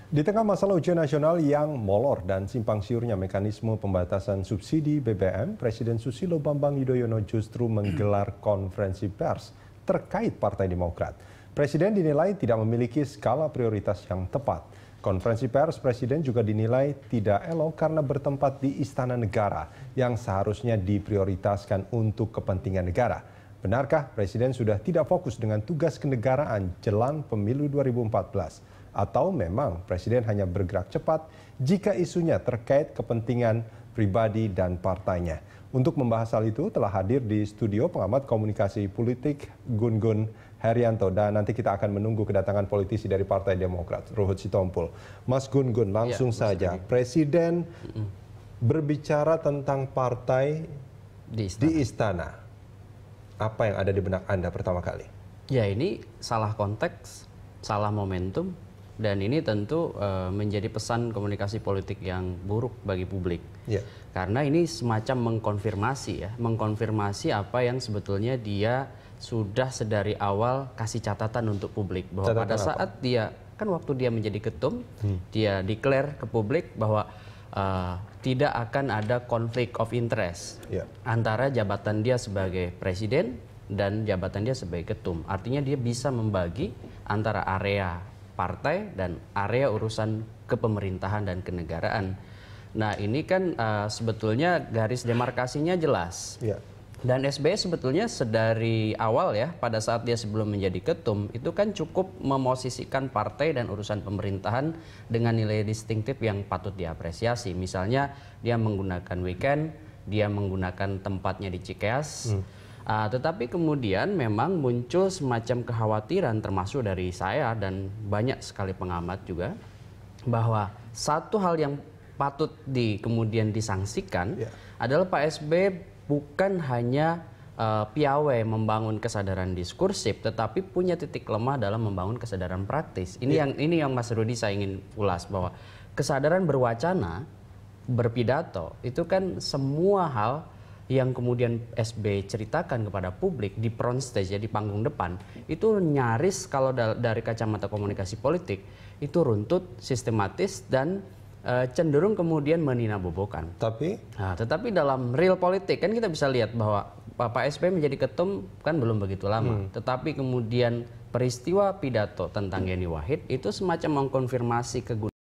Di tengah masalah ujian nasional yang molor dan simpang siurnya mekanisme pembatasan subsidi BBM, Presiden Susilo Bambang Yudhoyono justru menggelar konferensi pers terkait Partai Demokrat. Presiden dinilai tidak memiliki skala prioritas yang tepat. Konferensi pers Presiden juga dinilai tidak elok karena bertempat di Istana Negara yang seharusnya diprioritaskan untuk kepentingan negara. Benarkah Presiden sudah tidak fokus dengan tugas kenegaraan jelang pemilu 2014? Atau memang Presiden hanya bergerak cepat jika isunya terkait kepentingan pribadi dan partainya? Untuk membahas hal itu telah hadir di studio pengamat komunikasi politik Gun Gun Herianto, dan nanti kita akan menunggu kedatangan politisi dari Partai Demokrat, Ruhut Sitompul. Mas Gun Gun, langsung saja, Presiden berbicara tentang partai di istana. Apa yang ada di benak Anda pertama kali? Ya, ini salah konteks, salah momentum, dan ini tentu menjadi pesan komunikasi politik yang buruk bagi publik. Ya. Karena ini semacam mengkonfirmasi apa yang sebetulnya dia sudah sedari awal kasih catatan untuk publik. Bahwa pada saat dia, kan waktu dia menjadi ketum, dia declare ke publik bahwa tidak akan ada konflik of interest antara jabatan dia sebagai presiden dan jabatan dia sebagai ketum. Artinya dia bisa membagi antara area partai dan area urusan kepemerintahan dan kenegaraan. Nah, ini kan sebetulnya garis demarkasinya jelas. Dan SBY sebetulnya sedari awal ya, pada saat dia sebelum menjadi ketum, itu kan cukup memosisikan partai dan urusan pemerintahan dengan nilai distintif yang patut diapresiasi. Misalnya dia menggunakan weekend, dia menggunakan tempatnya di Cikeas. Tetapi kemudian memang muncul semacam kekhawatiran termasuk dari saya dan banyak sekali pengamat juga, bahwa satu hal yang patut kemudian disangsikan adalah Pak SBY bukan hanya piawai membangun kesadaran diskursif, tetapi punya titik lemah dalam membangun kesadaran praktis. Ini yang Mas Rudi saya ingin ulas, bahwa kesadaran berwacana, berpidato itu kan semua hal yang kemudian SBY ceritakan kepada publik di front stage, ya, di panggung depan, itu nyaris kalau dari kacamata komunikasi politik itu runtut, sistematis, dan cenderung kemudian meninabobokan. Tetapi dalam real politik kan kita bisa lihat bahwa Pak SBY menjadi ketum kan belum begitu lama. Tetapi kemudian peristiwa pidato tentang Yeni Wahid itu semacam mengkonfirmasi kegunaan